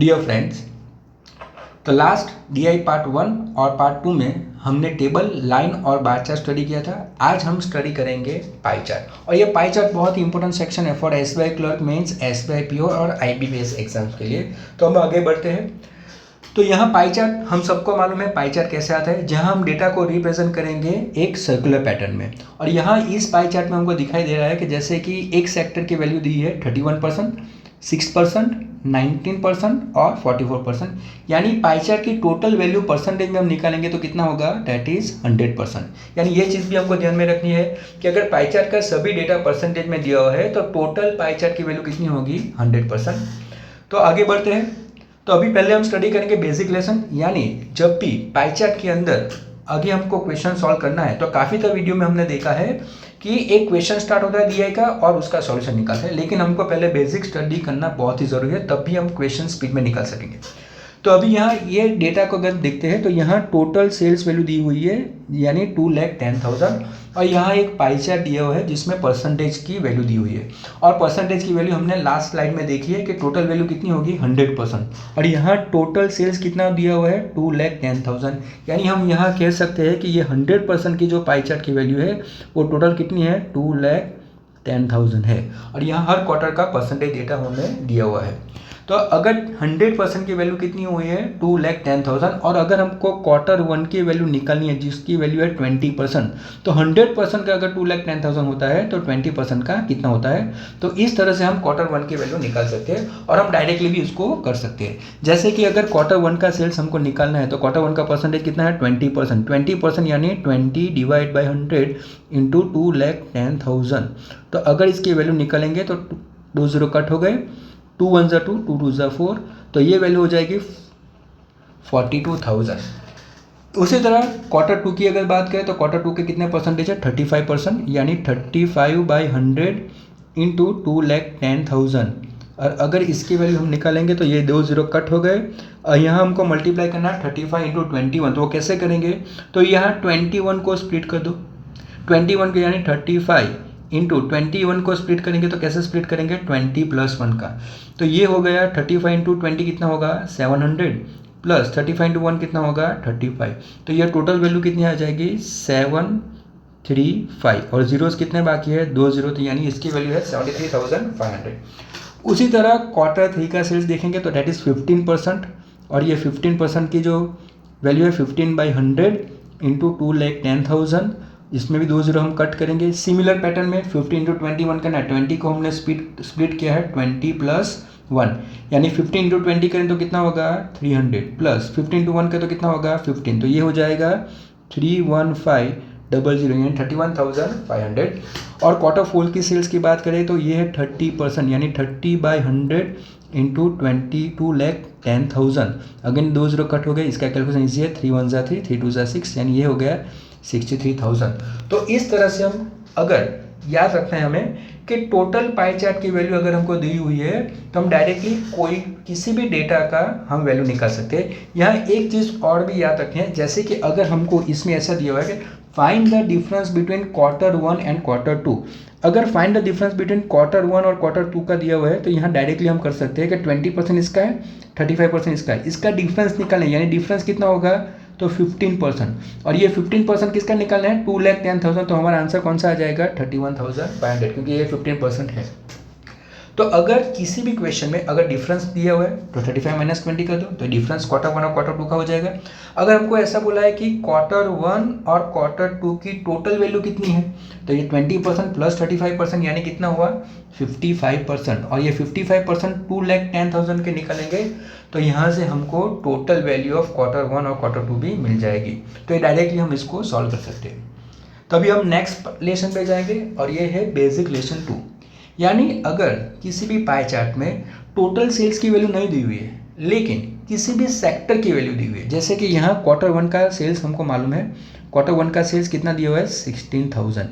Dear friends, तो last DI part 1 और part 2 में हमने टेबल, लाइन और बार चार्ट स्टडी किया था। आज हम स्टडी करेंगे पाई चार्ट, और ये पाई चार्ट बहुत ही इंपॉर्टेंट सेक्शन है for SBI clerk mains, SBI PO और IBPS एग्जाम्स के लिए। तो हम आगे बढ़ते हैं। तो यहाँ पाई चार्ट हम सबको मालूम है पाई चार्ट कैसे आता है, जहाँ हम डेटा को रिप्रेजेंट करेंगे एक सर्कुलर पैटर्न में। और यहाँ इस पाई चार्ट में हमको दिखाई दे रहा है कि जैसे कि एक सेक्टर की वैल्यू दी है 31%, 6%, 19% और 44%, यानी पाई चार्ट की टोटल वैल्यू परसेंटेज में हम निकालेंगे तो कितना होगा, दैट इज 100%। यानी ये चीज़ भी हमको ध्यान में रखनी है कि अगर पाई चार्ट का सभी डेटा परसेंटेज में दिया हुआ है तो टोटल पाई चार्ट की वैल्यू कितनी होगी, 100%। तो आगे बढ़ते हैं। तो अभी पहले हम स्टडी करेंगे बेसिक लेसन, यानी जब भी पाई चार्ट के अंदर आगे हमको क्वेश्चन सॉल्व करना है तो काफ़ी तो वीडियो में हमने देखा है कि एक क्वेश्चन स्टार्ट होता है DI का और उसका सॉल्यूशन निकालते हैं, लेकिन हमको पहले बेसिक स्टडी करना बहुत ही ज़रूरी है, तब भी हम क्वेश्चन स्पीड में निकाल सकेंगे। तो अभी यहाँ ये डेटा को अगर देखते हैं तो यहाँ टोटल सेल्स वैल्यू दी हुई है, यानी 2,10,000, और यहाँ एक पाई चार्ट दिया हुआ है जिसमें परसेंटेज की वैल्यू दी हुई है। और परसेंटेज की वैल्यू हमने लास्ट स्लाइड में देखी है कि टोटल वैल्यू कितनी होगी, 100%। और यहाँ टोटल सेल्स कितना दिया हुआ है, 2,10,000, यानी हम यहाँ कह सकते हैं कि ये 100% की जो पाई चार्ट की वैल्यू है वो टोटल कितनी है, 2,10,000 है। और यहाँ हर क्वार्टर का परसेंटेज डेटा हमें दिया हुआ है। तो अगर 100% की वैल्यू कितनी हुई है, 2,10,000, और अगर हमको क्वार्टर 1 की वैल्यू निकालनी है जिसकी वैल्यू है 20%, तो 100% का अगर 2,10,000 होता है तो 20% का कितना होता है। तो इस तरह से हम क्वार्टर 1 की वैल्यू निकाल सकते हैं, और हम डायरेक्टली भी इसको कर सकते हैं। जैसे कि अगर क्वार्टर 1 का सेल्स हमको निकालना है तो क्वार्टर 1 का परसेंटेज कितना है, 20%। 20% यानी 20 डिवाइड बाई 100 इंटू 2,10,000। तो अगर इसकी वैल्यू निकालेंगे तो 2 0 कट हो गए, 2 1 ज़ा 2, 2 2 ज़ा 4, तो ये वैल्यू हो जाएगी 42,000। उसी तरह क्वार्टर 2 की अगर बात करें तो क्वार्टर 2 के कितने परसेंटेज है, 35%, यानी 35/100 इंटू 2,10,000। और अगर इसकी वैल्यू हम निकालेंगे तो ये 2 0 कट हो गए, और यहाँ हमको मल्टीप्लाई करना है 35 इंटू 21। तो वो कैसे करेंगे, तो यहाँ 21 को स्प्लिट कर दो, 21 को, यानी 35 इंटू 21 को स्प्लिट करेंगे तो कैसे स्प्लिट करेंगे, 20 + 1 का। तो ये हो गया 35 इंटू 20 कितना होगा, 700, प्लस 35 इंटू 1 कितना होगा, 35। तो ये टोटल वैल्यू कितनी आ जाएगी, 735, और जीरोस कितने बाकी है, 2 0, तो यानी इसकी वैल्यू है 73,500। उसी तरह क्वार्टर 3 का सेल्स देखेंगे तो डेट इज़ 15%, और ये 15% की जो वैल्यू है 15/100 इंटू 2,10,000, इसमें भी 2 0 हम कट करेंगे। सिमिलर पैटर्न में 50 इंटू 21 करना है, 20 को हमने स्प्लिट किया है 20 + 1, यानी 50 इंटू 20 करें तो कितना होगा, 300, प्लस 50 इंटू 1 का तो कितना होगा, 15, तो ये हो जाएगा 31500, यानी 31,500। और क्वार्टर 4 की सेल्स की बात करें तो ये है 30%, यानी 30/100 इंटू 2,10,000। अगेन 2 0 कट हो गए, इसका कैलकुलेशन ईजी है, 3 1 ज़ा 3, 3 2 ज़ा 6, यानी ये हो गया 63,000। तो इस तरह से हम अगर याद रखना है हमें कि टोटल पाई चार्ट की वैल्यू अगर हमको दी हुई है तो हम डायरेक्टली किसी भी डेटा का हम वैल्यू निकाल सकते हैं। यहाँ एक चीज़ और भी याद रखें, जैसे कि अगर हमको इसमें ऐसा दिया हुआ है कि find the difference between quarter 1 and quarter 2। अगर find the difference between quarter 1 और क्वार्टर 2 का दिया हुआ है तो यहाँ डायरेक्टली हम कर सकते हैं कि 20% इसका है, 35% इसका है, इसका डिफरेंस निकालें, यानी डिफरेंस कितना होगा, तो 15%, और ये 15% किसका निकालना है, 2,10,000, तो हमारा आंसर कौन सा आ जाएगा, 31,500, क्योंकि ये 15% है। तो अगर किसी भी क्वेश्चन में अगर डिफरेंस दिया हुआ है तो 35 - 20 कर दो, तो डिफरेंस क्वार्टर 1 और क्वार्टर 2 का हो जाएगा। अगर हमको ऐसा बोला है कि क्वार्टर 1 और क्वार्टर 2 की टोटल वैल्यू कितनी है, तो ये 20% प्लस 35%, यानी कितना हुआ, 55%, और ये 55% 2,10,000 के निकलेंगे, तो यहाँ से हमको टोटल वैल्यू ऑफ क्वार्टर 1 और क्वार्टर 2 भी मिल जाएगी। तो ये डायरेक्टली हम इसको सॉल्व कर सकते हैं। तो अभी हम नेक्स्ट लेसन पे जाएंगे, और ये है बेसिक लेसन 2, यानी अगर किसी भी पाई चार्ट में टोटल सेल्स की वैल्यू नहीं दी हुई है लेकिन किसी भी सेक्टर की वैल्यू दी हुई है, जैसे कि यहाँ क्वार्टर 1 का सेल्स हमको मालूम है, क्वार्टर 1 का सेल्स कितना दिया हुआ है, 16,000,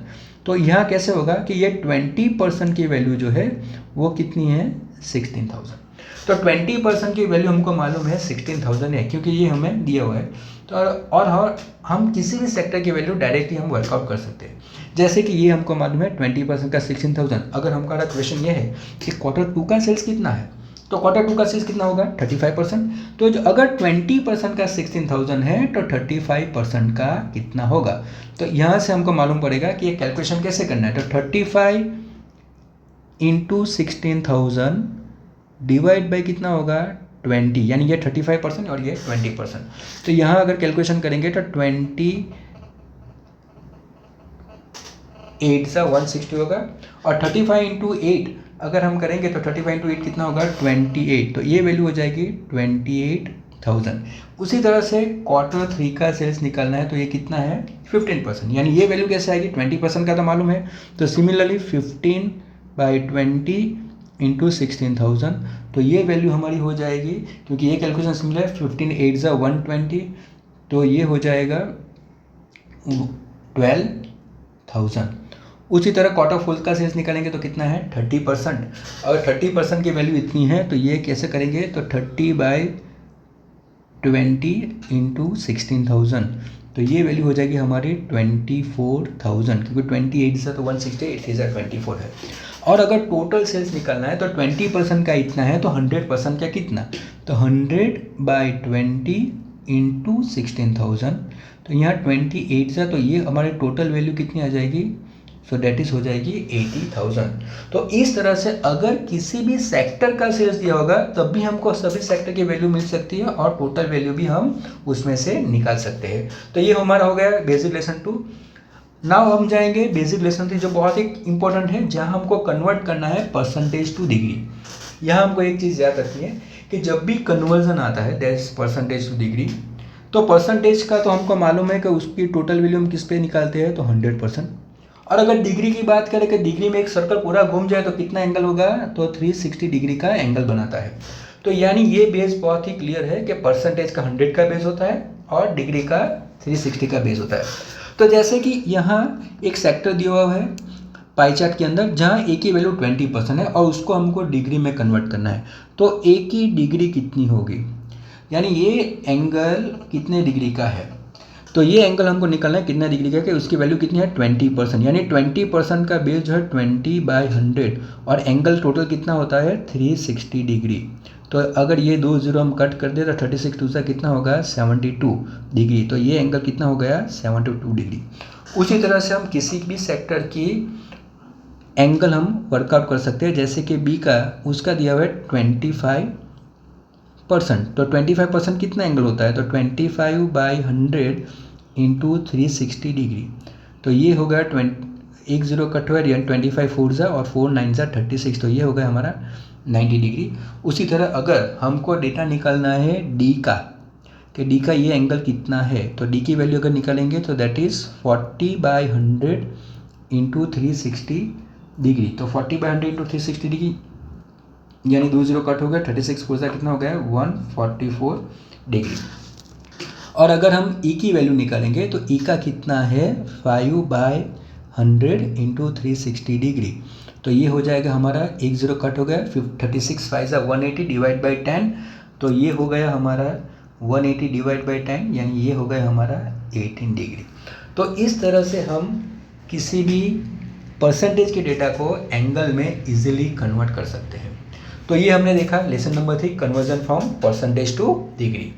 तो यहाँ कैसे होगा कि ये 20% की वैल्यू जो है वो कितनी है, 16,000। तो 20% की वैल्यू हमको मालूम है 16,000 है, क्योंकि ये हमें दिया हुआ है। तो और हम किसी भी सेक्टर की वैल्यू डायरेक्टली हम वर्कआउट कर सकते हैं। जैसे कि ये हमको मालूम है 20% का 16,000। अगर हमारा क्वेश्चन ये है कि क्वार्टर 2 का सेल्स कितना है, तो Q2 का सेल्स कितना होगा 35%। तो जो अगर 20% का 16,000 है तो 35% का कितना होगा। तो यहाँ से हमको मालूम पड़ेगा कि ये कैलकुलेशन कैसे करना है। तो 35 इंटू 16,000 डिवाइड बाई कितना होगा 20, यानी ये 35% और ये 20%। तो यहाँ अगर कैलकुलेशन करेंगे तो 28 सा 160 होगा, और 35 इंटू 8 अगर हम करेंगे तो 35 इंटू 8 कितना होगा 28। तो ये वैल्यू हो जाएगी 28,000। उसी तरह से Q3 का सेल्स निकालना है, तो ये कितना है 15%, यानी ये वैल्यू कैसे आएगी 20% का तो मालूम है। तो सिमिलरली 15/20 इंटू 16,000, तो ये वैल्यू हमारी हो जाएगी, क्योंकि ये कैलकुलेशन सिमिलर है, 15 8 ज़ा 120, तो ये हो जाएगा 12,000। उसी तरह Q4 का सेल्स निकालेंगे तो कितना है 30%। अगर 30% की वैल्यू इतनी है तो ये कैसे करेंगे, तो 30/20 इंटू 16,000, तो ये वैल्यू हो जाएगी हमारी 24,000, क्योंकि 28 से तो 160, 8 से 24 है। और अगर टोटल सेल्स निकालना है तो 20% का इतना है, तो 100% का कितना, तो 100/20 इंटू 16,000, तो यहाँ 28 से, तो ये हमारी टोटल वैल्यू कितनी आ जाएगी, सो डेट इज हो जाएगी 80,000। तो इस तरह से अगर किसी भी सेक्टर का सेल्स दिया होगा तब भी हमको सभी सेक्टर की वैल्यू मिल सकती है, और टोटल वैल्यू भी हम उसमें से निकाल सकते हैं। तो ये हमारा हो गया बेसिक लेसन 2। नाउ हम जाएंगे बेसिक लेसन 3, जो बहुत ही इंपॉर्टेंट है, जहाँ हमको कन्वर्ट करना है परसेंटेज टू डिग्री। यहाँ हमको एक चीज़ याद रखनी है कि जब भी कन्वर्जन आता है that is percentage to degree, तो परसेंटेज का तो हमको मालूम है कि उसकी टोटल वैल्यू हम किस पे निकालते हैं, तो 100%। और अगर डिग्री की बात करें कि डिग्री में एक सर्कल पूरा घूम जाए तो कितना एंगल होगा, तो 360 डिग्री का एंगल बनाता है। तो यानी ये बेस बहुत ही क्लियर है कि परसेंटेज का 100 का बेस होता है और डिग्री का 360 का बेस होता है। तो जैसे कि यहाँ एक सेक्टर दिया हुआ है पाई चार्ट के अंदर, जहाँ ए की वैल्यू 20% है और उसको हमको डिग्री में कन्वर्ट करना है। तो ए की डिग्री कितनी होगी, यानी ये एंगल कितने डिग्री का है, तो ये एंगल हमको निकालना है कितना डिग्री का, कि उसकी वैल्यू कितनी है 20%, यानी 20% का बेस जो है 20/100, और एंगल टोटल कितना होता है 360 डिग्री। तो अगर ये 2 0 हम कट कर दे तो 36 2 से कितना होगा 72 डिग्री। तो ये एंगल कितना हो गया 72 डिग्री। उसी तरह से हम किसी भी सेक्टर की एंगल हम वर्कआउट कर सकते हैं, जैसे कि बी का उसका दिया हुआ है 25%। तो 25% कितना एंगल होता है, तो 25/100 इंटू 360 डिग्री। तो ये हो गया 1 0 कट हुआ, 25 4 ज़ा और 4 9 ज़ा 36, तो ये हो गया हमारा 90 डिग्री। उसी तरह अगर हमको डेटा निकालना है डी का, कि डी का ये एंगल कितना है, तो डी की वैल्यू अगर निकालेंगे तो दैट इज़ 40/100 इंटू 360 डिग्री। तो 40/100 इंटू 360 डिग्री, यानी 2 0 कट हो गया, 36 4 ज़ा कितना हो गया 144 डिग्री। और अगर हम ई की वैल्यू निकालेंगे तो ई का कितना है 5/100 इंटू 360 डिग्री। तो ये हो जाएगा हमारा 1 0 कट हो गया, 36 5 ज़ा 180 डिवाइड बाई 10, तो ये हो गया हमारा 180 डिवाइड बाई 10, यानी ये हो गया हमारा 18 डिग्री। तो इस तरह से हम किसी भी परसेंटेज के डेटा को एंगल में इजीली कन्वर्ट कर सकते हैं। तो ये हमने देखा lesson number 3, conversion from percentage to degree.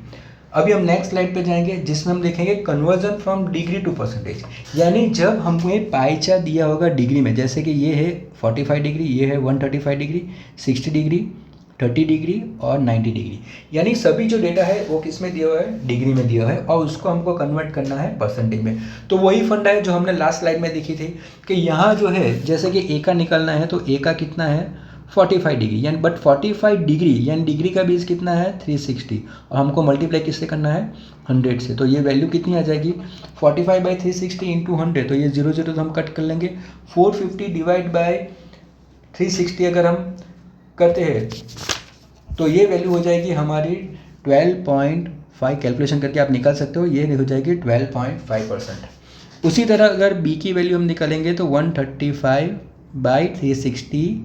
अभी हम नेक्स्ट स्लाइड पे जाएंगे, जिसमें हम देखेंगे conversion from degree to percentage. यानी जब हमें पाई चार्ट दिया होगा डिग्री में, जैसे कि ये है 45 डिग्री, ये है 135 डिग्री, 60 डिग्री, 30 डिग्री और 90 डिग्री, यानी सभी जो डेटा है वो किस में दिया हुआ है, डिग्री में दिया हुआ है, और उसको हमको कन्वर्ट करना है परसेंटेज में। तो वही फंडा है जो हमने लास्ट स्लाइड में देखी थी, कि यहाँ जो है जैसे कि ए का निकालना है, तो ए का कितना है 45 डिग्री, यानी बट 45 डिग्री यानी डिग्री का बेस कितना है 360, और हमको मल्टीप्लाई किससे करना है 100 से। तो ये वैल्यू कितनी आ जाएगी 45/360 इंटू 100, तो ये 0 0 तो हम कट कर लेंगे। 450 डिवाइड बाय 360 अगर हम करते हैं तो ये वैल्यू हो जाएगी हमारी 12.5, कैलकुलेशन करके आप निकाल सकते हो, ये हो जाएगी 12.5%। उसी तरह अगर बी की वैल्यू हम निकालेंगे तो 135/360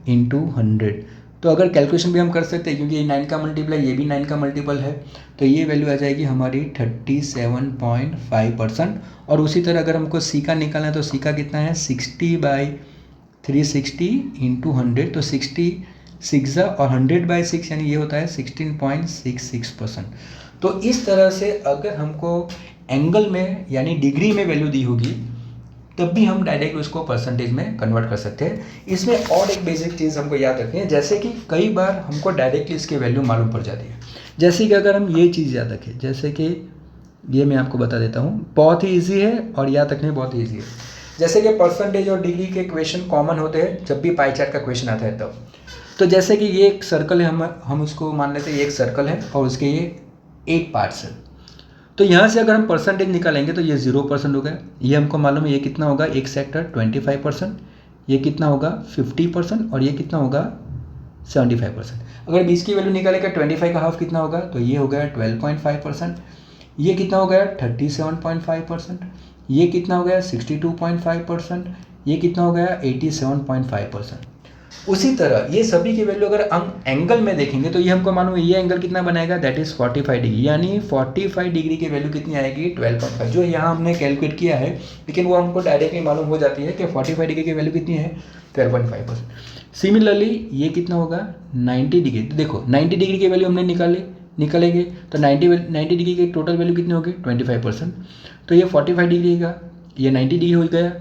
इंटू 100, तो अगर कैलकुलेशन भी हम कर सकते हैं, क्योंकि ये 9 का मल्टीपल, ये भी 9 का मल्टीपल है, तो ये वैल्यू आ जाएगी हमारी 37.5%। और उसी तरह अगर हमको सी का निकालना है तो सी का कितना है 60/360 इंटू 100, तो 60 6 और 100/6 यानी ये होता है 16.66%। तो इस तरह से अगर हमको एंगल में यानी डिग्री में वैल्यू दी होगी तब भी हम डायरेक्ट उसको परसेंटेज में कन्वर्ट कर सकते हैं। इसमें और एक बेसिक चीज़ हमको याद रखनी है, जैसे कि कई बार हमको डायरेक्टली इसकी वैल्यू मालूम पड़ जाती है। जैसे कि अगर हम ये चीज़ याद रखें, जैसे कि ये मैं आपको बता देता हूँ, बहुत ही ईजी है और याद रखने बहुत ईजी है। जैसे कि परसेंटेज और डिग्री के क्वेश्चन कॉमन होते हैं जब भी पाई चार्ट का क्वेश्चन आता है तब। तो जैसे कि ये एक सर्कल है, हम उसको मान लेते हैं ये एक सर्कल है और उसके ये 8 पार्ट्स है। तो यहाँ से अगर हम परसेंटेज निकालेंगे तो ये 0% हो गया। ये हमको मालूम है ये कितना होगा, एक सेक्टर 25%, ये कितना होगा 50% और ये कितना होगा 75%। अगर 20 की वैल्यू निकालेगा 25 का हाफ कितना होगा, तो ये हो गया 12.5%, ये कितना हो गया 37.5%, ये कितना हो गया 62.5%, ये कितना हो गया 87.5%। उसी तरह ये सभी की वैल्यू अगर हम एंगल में देखेंगे तो ये हमको मालूम है ये एंगल कितना बनाएगा, दैट इज 45 डिग्री, यानी 45 डिग्री की वैल्यू कितनी आएगी 12.5, जो यहाँ हमने कैलकुलेट किया है, लेकिन वो हमको डायरेक्टली मालूम हो जाती है कि 45 डिग्री की वैल्यू कितनी है 12.5%। सिमिलरली ये कितना होगा 90 डिग्री। तो देखो 90 डिग्री की वैल्यू हमने निकालेंगे तो 90 डिग्री की टोटल वैल्यू कितनी होगी 25%। तो ये 45 डिग्री का, ये 90 डिग्री हो गया,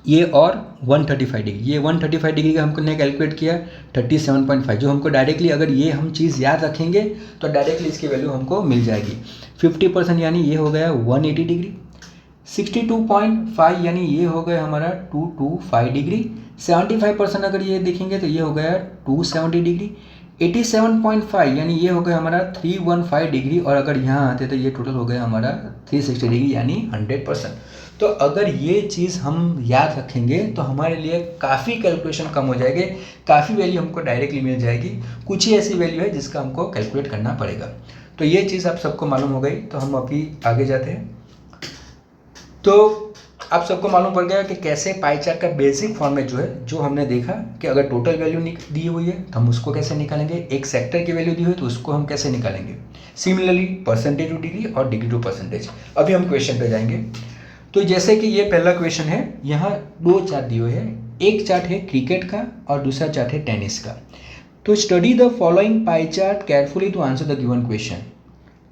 ये और 135 डिग्री, ये 135 डिग्री का हमने कैलकुलेट किया 37.5, जो हमको डायरेक्टली अगर ये हम चीज़ याद रखेंगे तो डायरेक्टली इसकी वैल्यू हमको मिल जाएगी। 50% यानी ये हो गया 180 डिग्री, 62.5 यानी ये हो गया हमारा 225 डिग्री, 75% अगर ये देखेंगे तो ये हो गया 270 डिग्री, 87.5 यानी ये हो गया हमारा 315 डिग्री, और अगर यहाँ आते तो ये टोटल हो गया हमारा 360 डिग्री यानी 100%। तो अगर ये चीज़ हम याद रखेंगे तो हमारे लिए काफ़ी कैलकुलेशन कम हो जाएंगे, काफ़ी वैल्यू हमको डायरेक्टली मिल जाएगी। कुछ ही ऐसी वैल्यू है जिसका हमको कैलकुलेट करना पड़ेगा। तो ये चीज़ आप सबको मालूम हो गई, तो हम अभी आगे जाते हैं। तो आप सबको मालूम पड़ गया कि कैसे पाई चार्ट का बेसिक फॉर्मेट जो है, जो हमने देखा कि अगर टोटल वैल्यू दी हुई है तो हम उसको कैसे निकालेंगे, एक सेक्टर की वैल्यू दी हुई है तो उसको हम कैसे निकालेंगे, सिमिलरली परसेंटेज टू डिग्री और डिग्री टू परसेंटेज। अभी हम क्वेश्चन पे जाएंगे। तो जैसे कि ये पहला क्वेश्चन है, यहाँ 2 चार्ट दिए हुए हैं, एक चार्ट है क्रिकेट का और दूसरा चार्ट है टेनिस का। तो study the following pie chart carefully to answer the given question.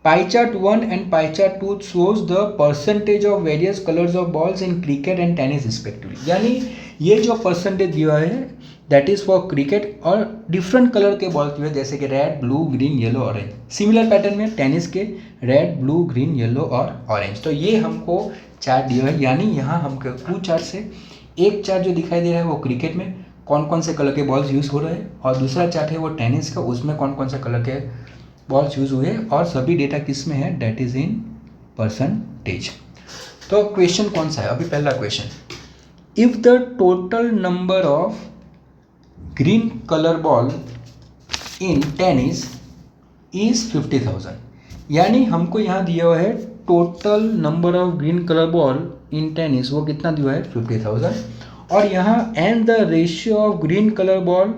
Pie chart 1 and pie chart 2 shows the percentage of various colors of balls in cricket and tennis respectively। यानी ये जो percentage दिया है that is for cricket और different colour के ball दिए, जैसे कि red, blue, green, yellow, orange. Similar pattern में टेनिस के रेड, ब्लू, ग्रीन, येलो और ऑरेंज। तो ये हमको चार्ट दिया है, यानी यहाँ हमको 2 चार्ट से एक चार्ट जो दिखाई दे रहा है वो क्रिकेट में कौन कौन से कलर के बॉल्स यूज़ हो रहे हैं, और दूसरा चार्ट है वो टेनिस का, उसमें कौन कौन से कलर के बॉल्स यूज हुए, और सभी डेटा किस में है, डेट इज इन परसेंटेज। तो क्वेश्चन कौन सा है, अभी पहला question, if the total number of green colour ball in tennis is 50,000, यानी हमको यहाँ दिया हुआ है total number of green colour ball in tennis, वो कितना दिया है 50,000, और यहाँ and the ratio of green colour ball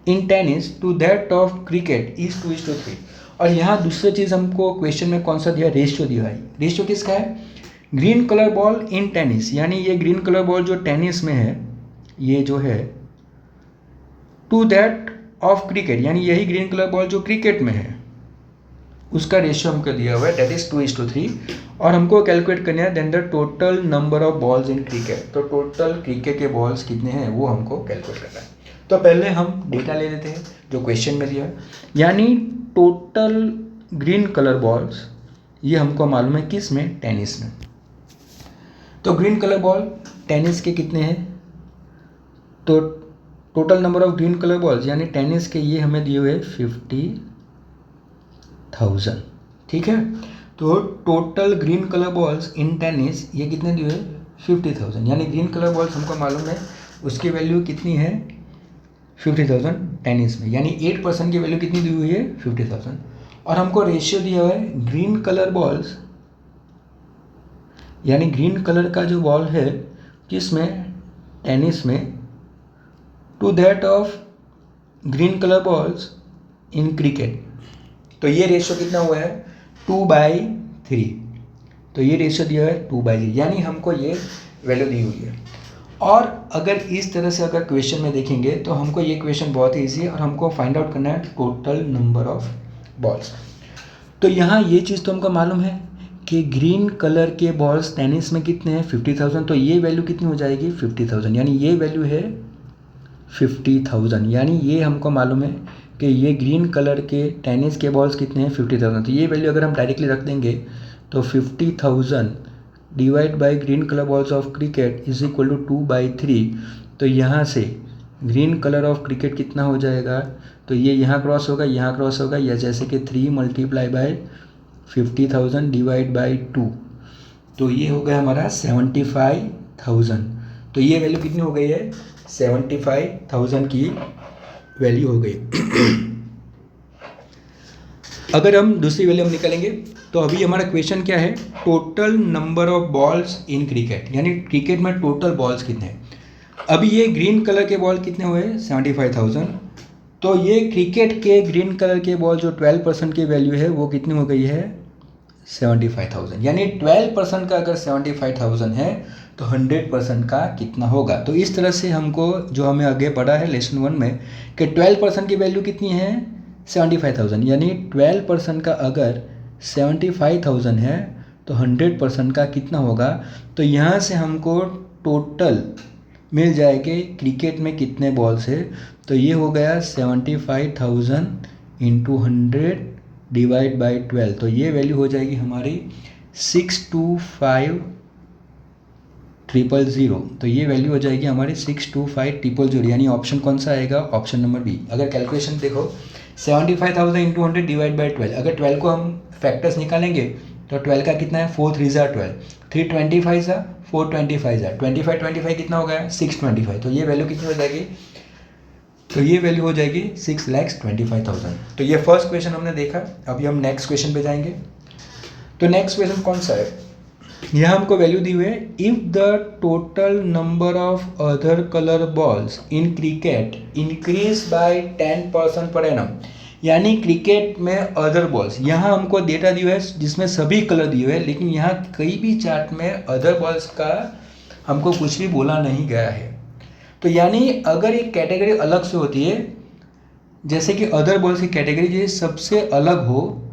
in tennis to that of cricket is 2:3। और यहाँ दूसरी चीज़ हमको क्वेश्चन में कौन सा दिया, रेशियो दिया है। रेशियो किसका है, green colour ball in tennis, यानी ये ग्रीन कलर बॉल जो टेनिस में है ये जो है, टू दैट ऑफ क्रिकेट, यानी यही ग्रीन कलर बॉल जो क्रिकेट में है उसका रेशियो हमको दिया हुआ है, दैट इज 2:3, और हमको कैलकुलेट करना है then the total number of balls in cricket. तो टोटल क्रिकेट के बॉल्स कितने हैं वो हमको कैलकुलेट करना है। तो पहले हम डेटा ले लेते हैं जो क्वेश्चन में दिया है, यानी टोटल ग्रीन कलर बॉल्स ये हमको मालूम है किस में, टेनिस में। तो ग्रीन कलर बॉल टेनिस के कितने हैं, तो total number of green colour balls यानी टेनिस के ये हमें दिए हुए 50,000, ठीक है। तो total green colour balls in tennis ये कितने दिए हुए 50,000, यानी ग्रीन कलर बॉल्स हमको मालूम है उसकी वैल्यू कितनी है 50,000 टेनिस में, यानी 8% की वैल्यू कितनी दी हुई है 50,000, और हमको रेशियो दिया हुआ है ग्रीन कलर बॉल्स, यानी ग्रीन कलर का जो बॉल है किसमें, टेनिस में, to that of green colour balls in cricket. तो ये रेशियो कितना हुआ है 2/3, तो ये रेशियो दिया है 2/3, यानी हमको ये वैल्यू दी हुई है। और अगर इस तरह से अगर क्वेश्चन में देखेंगे तो हमको ये क्वेश्चन बहुत ही ईजी है और हमको फाइंड आउट करना है टोटल नंबर ऑफ बॉल्स। तो यहाँ ये चीज़ तो हमको मालूम है कि ग्रीन कलर के बॉल्स टेनिस में कितने हैं 50,000, तो ये वैल्यू कितनी हो जाएगी 50,000, यानी ये वैल्यू है 50,000, यानी ये हमको मालूम है कि ये ग्रीन कलर के टेनिस के बॉल्स कितने हैं 50,000। तो ये वैल्यू अगर हम डायरेक्टली रख देंगे तो 50,000 divide by green colour balls of cricket is equal to 2/3। तो यहाँ से ग्रीन कलर ऑफ क्रिकेट कितना हो जाएगा, तो ये यहाँ क्रॉस होगा, यहाँ क्रॉस होगा, या जैसे कि 3 मल्टीप्लाई बाई 50,000 डिवाइड बाई 2, तो ये हो गया हमारा 75,000। तो ये वैल्यू कितनी हो गई है 75,000 की वैल्यू हो गई। अगर हम दूसरी वैल्यू हम निकालेंगे तो अभी हमारा क्वेश्चन क्या है, total number of balls in cricket, यानी क्रिकेट में टोटल बॉल्स कितने हैं। अभी ये ग्रीन कलर के बॉल कितने हुए 75,000, तो ये क्रिकेट के ग्रीन कलर के बॉल जो 12% की वैल्यू है वो कितनी हो गई है 75,000, यानी 12% का अगर 75,000 है तो 100% का कितना होगा। तो इस तरह से हमको जो हमें आगे पढ़ा है लेसन 1 में कि 12% की वैल्यू कितनी है 75,000, यानी 12% का अगर 75,000 है तो 100% का कितना होगा। तो यहाँ से हमको टोटल मिल जाएगी क्रिकेट में कितने बॉल्स है, तो ये हो गया 75,000 इंटू 100 डिवाइड बाई 12, तो ये वैल्यू हो जाएगी हमारी 625,000। तो ये वैल्यू हो जाएगी हमारी 625,000, यानी ऑप्शन कौन सा आएगा, ऑप्शन नंबर बी। अगर कैलकुलेशन देखो 75,000 इंटू 100 डिवाइड बाई 12, अगर 12 को हम फैक्टर्स निकालेंगे तो 12 का कितना है 4 3 ज़ा 12, 325 ज़ा 425 ज़ा 25 कितना हो गया 625, तो ये वैल्यू कितनी हो जाएगी, तो ये वैल्यू हो जाएगी 6,25,000। तो ये फर्स्ट क्वेश्चन हमने देखा। अभी हम नेक्स्ट क्वेश्चन पे जाएंगे। तो नेक्स्ट क्वेश्चन कौन सा है, यहाँ हमको वैल्यू दी हुई है, if the total number of other colour balls in cricket increase by 10% per annum, यानी क्रिकेट में अदर बॉल्स, यहाँ हमको डेटा दिया है जिसमें सभी कलर दिए हुए हैं, लेकिन यहाँ कहीं भी चार्ट में अदर बॉल्स का हमको कुछ भी बोला नहीं गया है। तो यानी अगर एक कैटेगरी अलग से होती है, जैसे कि अदर बॉल्स की कैटेगरी जो सबसे अलग हो,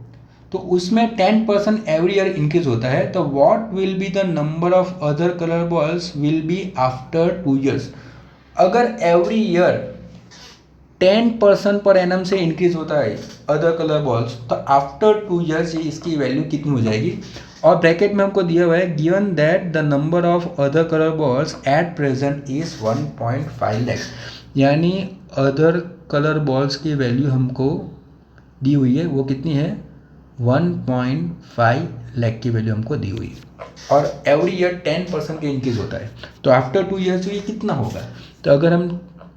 तो उसमें 10% एवरी ईयर इंक्रीज होता है। तो what will be the number of other colour balls will be after 2 years। अगर एवरी ईयर 10% पर एनम से इंक्रीज होता है अदर कलर बॉल्स, तो आफ्टर 2 years ये इसकी वैल्यू कितनी हो जाएगी। और ब्रैकेट में हमको दिया हुआ है given that the number of other colour balls at present is 1.5 lakh, यानी अदर कलर बॉल्स की वैल्यू हमको दी हुई है, वो कितनी है 1.5 लाख की वैल्यू हमको दी हुई है, और एवरी ईयर 10% के इंक्रीज होता है। तो आफ्टर 2 years ये कितना होगा, तो अगर हम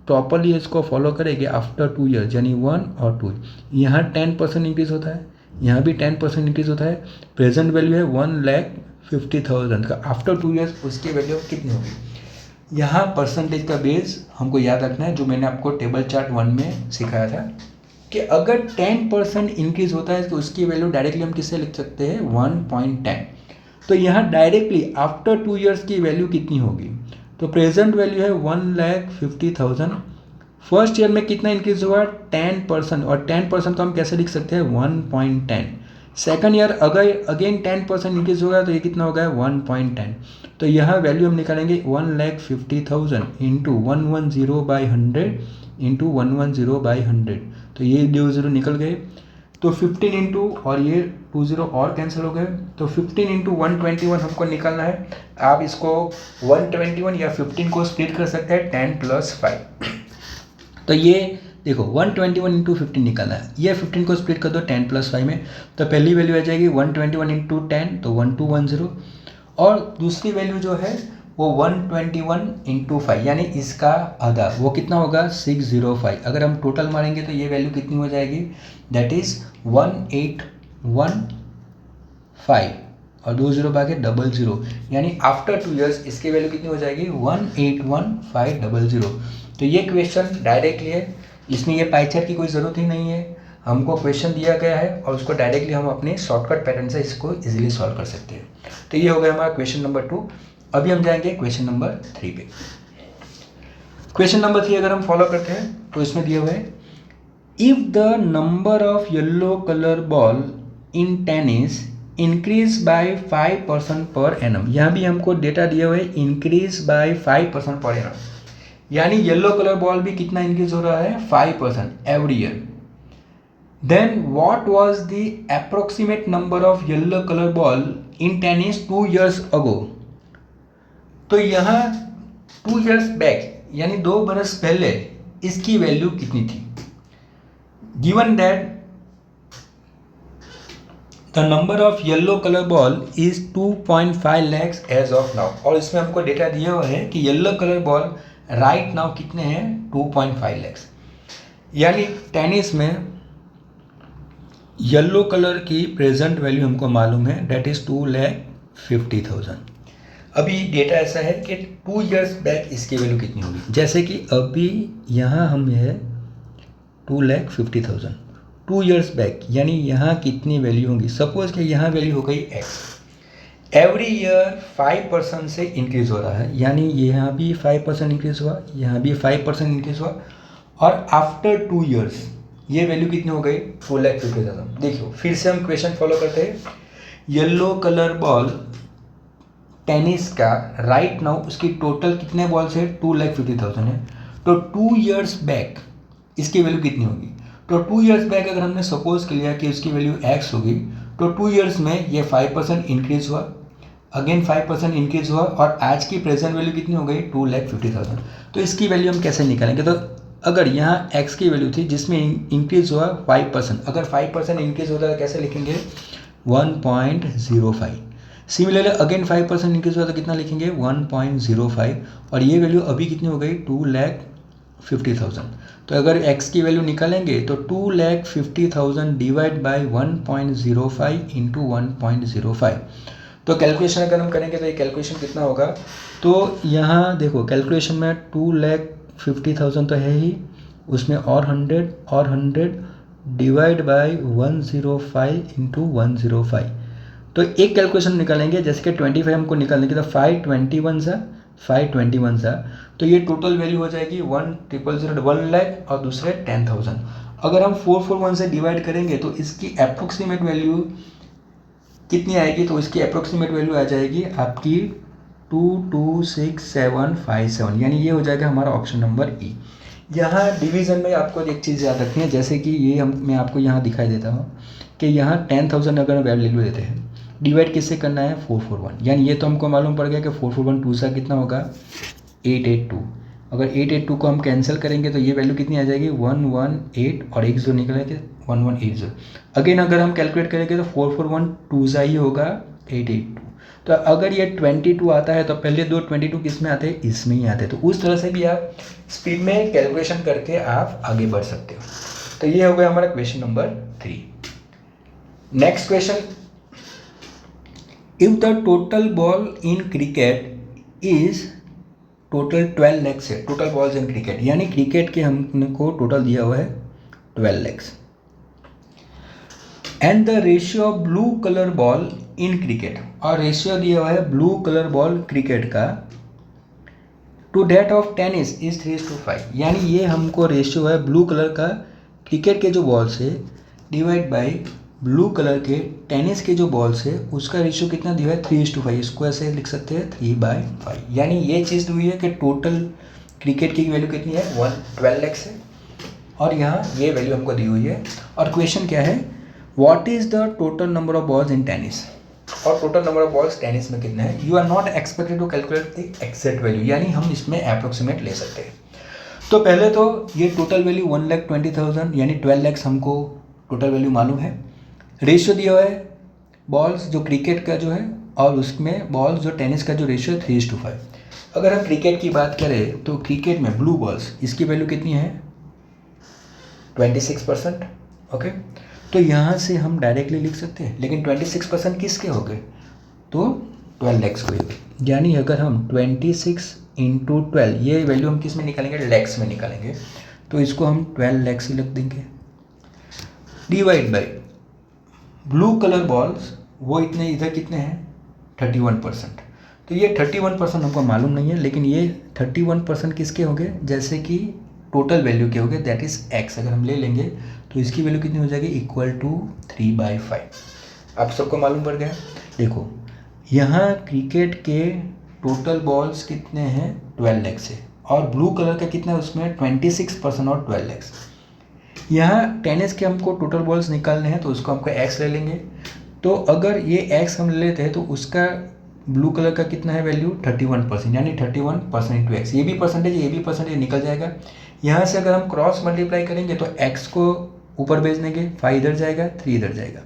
प्रॉपरली इसको फॉलो करेंगे आफ्टर 2 years यानी 1 और 2, यहाँ 10% इंक्रीज होता है, यहाँ भी 10% इंक्रीज होता है। प्रेजेंट वैल्यू है 1,50,000 का, आफ्टर 2 years उसकी वैल्यू कितनी होगी। यहाँ परसेंटेज का बेस हमको याद रखना है, जो मैंने आपको टेबल चार्ट 1 में सिखाया था कि अगर 10% इंक्रीज होता है तो उसकी वैल्यू डायरेक्टली हम किससे लिख सकते हैं 1.10। तो यहाँ डायरेक्टली आफ्टर 2 years की वैल्यू कितनी होगी, तो प्रेजेंट वैल्यू है 1,50,000। फर्स्ट ईयर में कितना इंक्रीज हुआ 10%, और 10% को हम कैसे लिख सकते हैं 1.10। सेकंड ईयर अगर अगेन 10% इंक्रीज होगा तो ये कितना होगा 1.10। तो यहाँ वैल्यू हम निकालेंगे 1,50,000 इंटू 110/100 इंटू 110/100, तो ये 0 निकल गए। तो 15 इंटू और ये 20 और कैंसिल हो गए, तो 15 इंटू 121 हमको निकालना है। आप इसको 121 या 15 को स्प्लिट कर सकते हैं 10 + 5। तो ये देखो 121 इंटू 15 निकालना है, ये 15 को स्प्लिट कर दो 10 + 5 में, तो पहली वैल्यू आ जाएगी 121 इंटू 10, तो 1210, और दूसरी वैल्यू जो है वो 121 इंटू 5 यानी इसका आधा, वो कितना होगा 605। अगर हम टोटल मारेंगे तो ये वैल्यू कितनी हो जाएगी, दैट इज 1815, और 2 0 भागे 00, यानी आफ्टर 2 years इसकी वैल्यू कितनी हो जाएगी 181500। तो ये क्वेश्चन डायरेक्टली है, इसमें ये पाई चार्ट की कोई ज़रूरत ही नहीं है, हमको क्वेश्चन दिया गया है और उसको डायरेक्टली हम अपने शॉर्टकट पैटर्न से इसको इजीली सॉल्व कर सकते हैं। तो ये हो गया हमारा क्वेश्चन नंबर 2। अभी हम जाएंगे क्वेश्चन नंबर 3 पे। क्वेश्चन नंबर 3 अगर हम फॉलो करते हैं तो इसमें दिया हुआ है if the number of yellow colour ball in tennis increase by 5% per annum, यहाँ भी हमको डेटा दिया हुआ है इंक्रीज बाय 5% पर एनम, यानी येलो कलर बॉल भी कितना इंक्रीज हो रहा है 5% every year. Then what was the approximate number of yellow colour ball in tennis 2 years ago. तो यहाँ 2 years बैक यानी 2 बरस पहले इसकी वैल्यू कितनी थी। Given that the number of yellow colour ball is 2.5 lakhs as of now, और इसमें हमको डेटा दिया हुआ है कि yellow colour ball right now कितने हैं 2.5 lakhs, यानी टेनिस में येलो कलर की प्रेजेंट वैल्यू हमको मालूम है डेट इज 2,50,000। अभी डेटा ऐसा है कि 2 years बैक इसकी वैल्यू कितनी होगी, जैसे कि अभी यहाँ हम है 2,50,000 2 years बैक, यानी यहाँ कितनी वैल्यू होगी। सपोज कि यहाँ वैल्यू हो गई x, एवरी ईयर 5% से इंक्रीज हो रहा है, यानी यहाँ भी 5% इंक्रीज हुआ, यहाँ भी 5% इंक्रीज हुआ, और आफ्टर 2 years ये वैल्यू कितनी हो गई 2,50,000। देखियो फिर से हम क्वेश्चन फॉलो करते हैं। येलो कलर बॉल टेनिस का राइट नाउ उसकी टोटल कितने बॉल्स है 2,50,000 है, तो 2 years बैक इसकी वैल्यू कितनी होगी। तो 2 years बैक अगर हमने सपोज कर लिया कि इसकी वैल्यू x होगी, तो 2 years में ये 5% इंक्रीज हुआ, अगेन 5% इंक्रीज हुआ, और आज की प्रेजेंट वैल्यू कितनी हो गई 2,50,000। तो इसकी वैल्यू हम कैसे निकालेंगे, तो अगर यहाँ x की वैल्यू थी जिसमें इंक्रीज हुआ 5%, अगर 5% इंक्रीज होता है कैसे लिखेंगे 1.05। सिमिलरली अगेन 5% इंक्रीज हुआ तो कितना लिखेंगे 1.05, और ये वैल्यू अभी कितनी हो गई 2,50,000। तो अगर x की वैल्यू निकालेंगे तो 2,50,000 डिवाइड बाय 1.05 इंटू 1.05। तो कैलकुलेशन अगर हम करेंगे तो ये कैलकुलेशन कितना होगा, तो यहाँ देखो कैलकुलेशन में 2,50,000 तो है ही, उसमें और 100 डिवाइड बाय 105 इंटू 105। तो एक कैलकुलेशन निकालेंगे, जैसे कि 25 हमको निकालने की, तो 521 सा, तो ये टोटल वैल्यू हो जाएगी 1,000 1 लाख और दूसरे 10,000। अगर हम 441 से डिवाइड करेंगे तो इसकी अप्रोक्सीमेट वैल्यू कितनी आएगी, तो इसकी अप्रोक्सीमेट वैल्यू आ जाएगी आपकी 2,26757, यानी ये हो जाएगा हमारा ऑप्शन नंबर ई। यहाँ डिवीज़न में आपको एक चीज़ याद रखनी है, जैसे कि ये मैं आपको यहाँ दिखाई देता हूँ कि यहाँ 10,000 अगर वैल्यू देते हैं, डिवाइड किससे करना है 441, यानी ये तो हमको मालूम पड़ गया कि 441 2 सा कितना होगा 882। अगर 882 को हम कैंसिल करेंगे तो ये वैल्यू कितनी आ जाएगी 118, और एक जो निकलेंगे 1180। अगेन अगर हम कैलकुलेट करेंगे तो 441 2 सा ही होगा 882। तो अगर ये 22 आता है तो पहले दो 22 किस में आते हैं, इसमें ही आते हैं। तो उस तरह से भी आप स्पीड में कैलकुलेशन करके आप आगे बढ़ सकते हो। तो ये हो गया हमारा question number 3। Next question, if the total ball in cricket is total 12 lakhs है, टोटल बॉल्स इन क्रिकेट, यानी क्रिकेट के हमको टोटल दिया हुआ है 12 lakhs, and the ratio of blue colour ball in cricket, और रेशियो दिया हुआ है ब्लू कलर बॉल क्रिकेट का to that of tennis is 3:5, यानी ये हमको रेशियो है ब्लू कलर का क्रिकेट के जो बॉल्स है डिवाइड बाय ब्लू कलर के टेनिस के जो बॉल्स है उसका रेशियो कितना दिया है 3:5। इसको ऐसे लिख सकते हैं 3/5, यानी ये चीज़ हुई है कि टोटल क्रिकेट की वैल्यू कितनी है 12 lakhs है, और यहाँ ये वैल्यू हमको दी हुई है। और क्वेश्चन क्या है, what is the total number of balls in tennis, और total number of balls tennis में कितना है। You are not expected to calculate the exact value, यानी हम इसमें अप्रोक्सीमेट ले सकते हैं। तो पहले तो ये टोटल वैल्यू 1,20,000 यानी 12 lakhs हमको टोटल वैल्यू मालूम है। रेशियो दिया हुआ है बॉल्स जो क्रिकेट का जो है, और उसमें बॉल्स जो टेनिस का जो रेशियो है 3:5। अगर हम क्रिकेट की बात करें तो क्रिकेट में ब्लू बॉल्स इसकी वैल्यू कितनी है 26%। ओके, तो यहाँ से हम डायरेक्टली लिख सकते हैं, लेकिन 26% किसके हो गए, तो 12 lakhs को ही गए। यानी अगर हम 26 इंटू 12, ये वैल्यू हम किस में निकालेंगे लैक्स में निकालेंगे, तो इसको हम 12 lakhs ही लिख देंगे, divide by blue colour balls वो इतने इधर कितने हैं 31%। तो ये 31% हमको मालूम नहीं है, लेकिन ये 31% किसके होंगे, जैसे कि टोटल वैल्यू के होंगे, दैट इज़ एक्स। अगर हम ले लेंगे तो इसकी वैल्यू कितनी हो जाएगी, इक्वल टू 3/5। आप सबको मालूम पड़ गया। देखो यहाँ क्रिकेट के टोटल बॉल्स कितने हैं, 12 लाख से, और ब्लू कलर का कितना है उसमें 26% और 12 लाख। यहाँ टेनिस के हमको टोटल बॉल्स निकालने हैं, तो उसको हमको एक्स ले लेंगे। तो अगर ये एक्स हम ले लेते हैं तो उसका ब्लू कलर का कितना है वैल्यू, 31%, यानी 31% इंटू एक्स। ये भी परसेंटेज निकल जाएगा। यहाँ से अगर हम क्रॉस मल्टीप्लाई करेंगे तो एक्स को ऊपर भेज देंगे, 5 इधर जाएगा, 3 इधर जाएगा,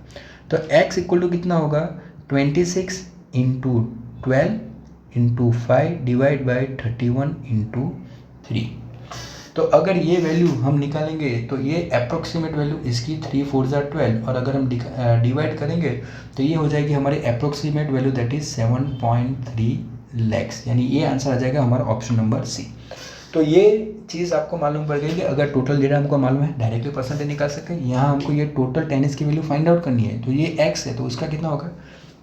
तो एक्स इक्वल टू कितना होगा, 26 into 12 into 5 divide by 31 into 3। तो अगर ये वैल्यू हम निकालेंगे तो ये अप्रोक्सीमेट वैल्यू इसकी 3 4 12, और अगर हम डिवाइड करेंगे तो ये हो जाएगी हमारी approximate value, that is 7.3 lakhs, यानी ये आंसर आ जाएगा हमारा ऑप्शन नंबर सी। तो ये चीज़ आपको मालूम पड़ गई कि अगर टोटल डेटा हमको मालूम है, डायरेक्टली परसेंटेज निकाल सकते हैं। यहाँ हमको ये टोटल टेनिस की वैल्यू फाइंड आउट करनी है, तो ये एक्स है तो उसका कितना होगा,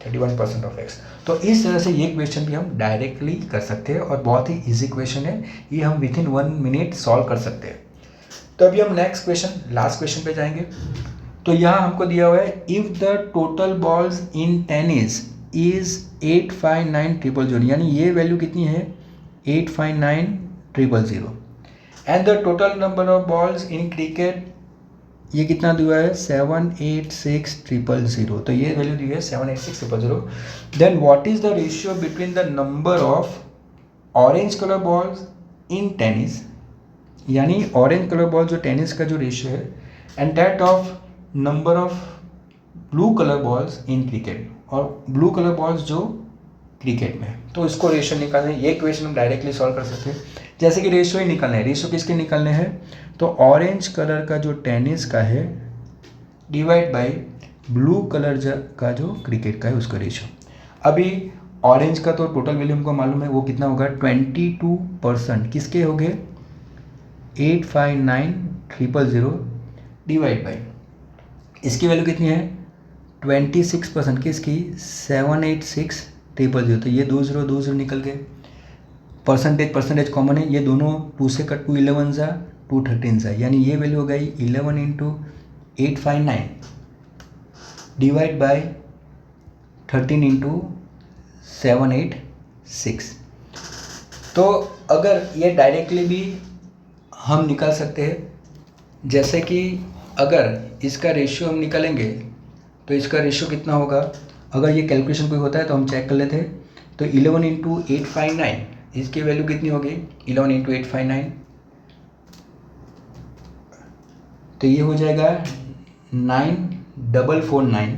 31% ऑफ एक्स। तो इस तरह से ये क्वेश्चन भी हम डायरेक्टली कर सकते हैं, और बहुत ही इजी क्वेश्चन है, ये हम विथिन 1 मिनट सॉल्व कर सकते हैं। तो अभी हम नेक्स्ट क्वेश्चन, लास्ट क्वेश्चन पे जाएंगे। तो यहाँ हमको दिया हुआ है, if the total balls in tennis is 859,000, यानी ये वैल्यू कितनी है, 859,000, and the total number of balls in cricket, ये कितना दिया है, 786,000, तो ये वैल्यू दी है 786,000। Then what is the ratio between the number of orange colour balls in tennis, यानी ऑरेंज कलर बॉल जो टेनिस का जो रेशियो है, and that of number of blue colour balls in cricket, और ब्लू कलर बॉल्स जो cricket में। तो इसको रेशियो निकालना है, ये क्वेश्चन हम डायरेक्टली सॉल्व कर सकते हैं। जैसे कि रेशियो ही निकालना है, रेशियो किसके निकालने हैं, तो ऑरेंज कलर का जो टेनिस का है डिवाइड बाय ब्लू कलर का जो क्रिकेट का है उसका रेशियो। अभी ऑरेंज का तो टोटल वैल्यू हमको मालूम है, वो कितना होगा, 22% किसके हो गए, 859,000 डिवाइड बाय, इसकी वैल्यू कितनी है, 26% किसकी, 786,000, तो ये 2 0 निकल गए। परसेंटेज कॉमन है, ये दोनों 2 से कट, 2 11 जा 2 13 जा, यानी ये वैल्यू हो गई 11 इंटू 859 डिवाइड बाय 13 इंटू 786। तो अगर ये डायरेक्टली भी हम निकाल सकते हैं, जैसे कि अगर इसका रेशियो हम निकालेंगे तो इसका रेशियो कितना होगा, अगर ये कैलकुलेशन कोई होता है तो हम चेक कर लेते हैं। तो 11 इंटू 859, इसकी वैल्यू कितनी होगी, 11 इंटू 859, तो ये हो जाएगा 9449।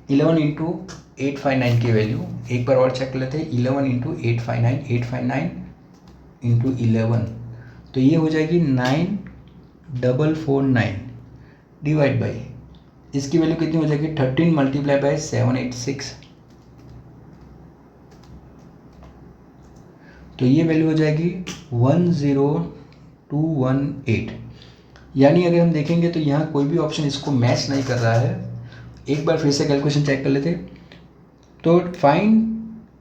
11 इंटू 859 की वैल्यू एक बार और चेक कर लेते हैं, 11 इंटू 859, 859 इंटू 11, तो ये हो जाएगी 9449 डिवाइड बाई, इसकी वैल्यू कितनी हो जाएगी, 13 मल्टीप्लाई बाय 786, तो ये वैल्यू हो जाएगी 10218। यानी अगर हम देखेंगे तो यहाँ कोई भी ऑप्शन इसको मैच नहीं कर रहा है। एक बार फिर से कैलकुलेशन चेक कर लेते। तो find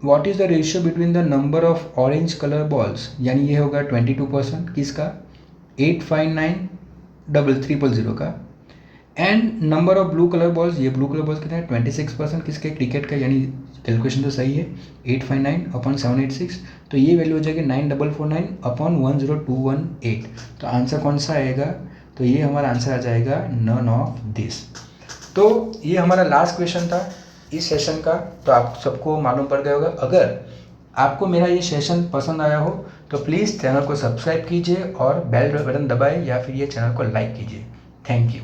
what is the ratio between the number of orange colour balls, यानी ये होगा 22% किसका, 859,000 का, and number of blue colour balls, ये ब्लू कलर बॉल्स कितना है, 26% किसके, क्रिकेट का, यानी कैलकुलेशन तो सही है, 859/786, तो ये वैल्यू हो जाएगी 9449/10218। तो आंसर कौन सा आएगा, तो ये हमारा आंसर आ जाएगा नन ऑफ दिस। तो ये हमारा लास्ट क्वेश्चन था इस सेशन का। तो आप सबको मालूम पड़ गया होगा। अगर आपको मेरा ये सेशन पसंद आया हो तो प्लीज़ चैनल को सब्सक्राइब कीजिए और बेल बटन दबाएं, या फिर ये चैनल को लाइक कीजिए। Thank you.